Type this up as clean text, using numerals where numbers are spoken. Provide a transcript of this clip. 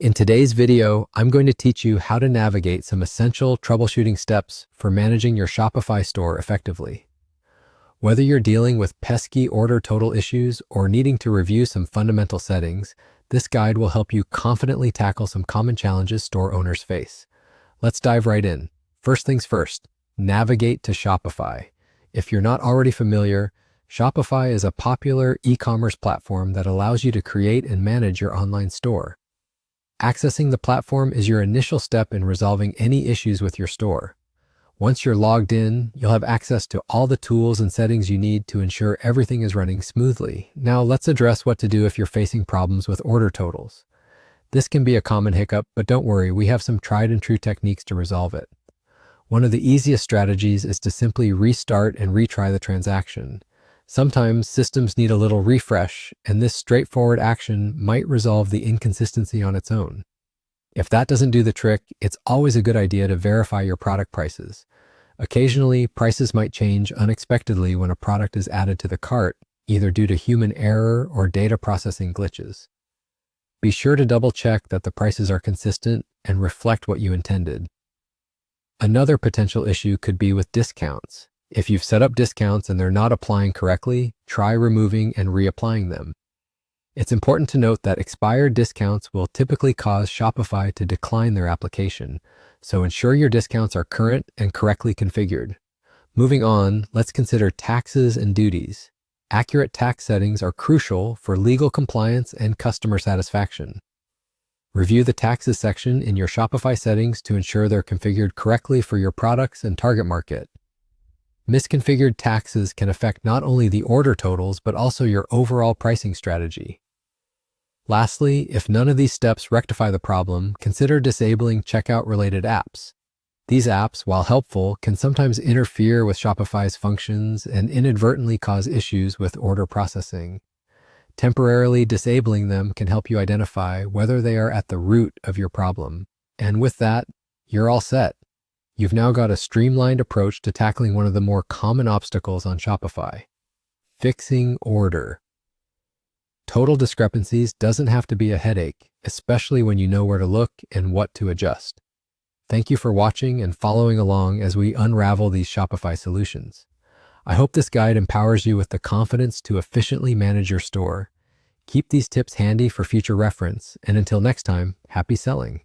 In today's video, I'm going to teach you how to navigate some essential troubleshooting steps for managing your Shopify store effectively. Whether you're dealing with pesky order total issues or needing to review some fundamental settings, this guide will help you confidently tackle some common challenges store owners face. Let's dive right in. First things first, navigate to Shopify. If you're not already familiar, Shopify is a popular e-commerce platform that allows you to create and manage your online store. Accessing the platform is your initial step in resolving any issues with your store. Once you're logged in, you'll have access to all the tools and settings you need to ensure everything is running smoothly. Now let's address what to do if you're facing problems with order totals. This can be a common hiccup, but don't worry, we have some tried and true techniques to resolve it. One of the easiest strategies is to simply restart and retry the transaction. Sometimes systems need a little refresh, and this straightforward action might resolve the inconsistency on its own. If that doesn't do the trick, it's always a good idea to verify your product prices. Occasionally, prices might change unexpectedly when a product is added to the cart, either due to human error or data processing glitches. Be sure to double-check that the prices are consistent and reflect what you intended. Another potential issue could be with discounts. If you've set up discounts and they're not applying correctly, try removing and reapplying them. It's important to note that expired discounts will typically cause Shopify to decline their application, so ensure your discounts are current and correctly configured. Moving on, let's consider taxes and duties. Accurate tax settings are crucial for legal compliance and customer satisfaction. Review the taxes section in your Shopify settings to ensure they're configured correctly for your products and target market. Misconfigured taxes can affect not only the order totals, but also your overall pricing strategy. Lastly, if none of these steps rectify the problem, consider disabling checkout-related apps. These apps, while helpful, can sometimes interfere with Shopify's functions and inadvertently cause issues with order processing. Temporarily disabling them can help you identify whether they are at the root of your problem. And with that, you're all set. You've now got a streamlined approach to tackling one of the more common obstacles on Shopify: fixing order. Total discrepancies doesn't have to be a headache, especially when you know where to look and what to adjust. Thank you for watching and following along as we unravel these Shopify solutions. I hope this guide empowers you with the confidence to efficiently manage your store. Keep these tips handy for future reference, and until next time, happy selling.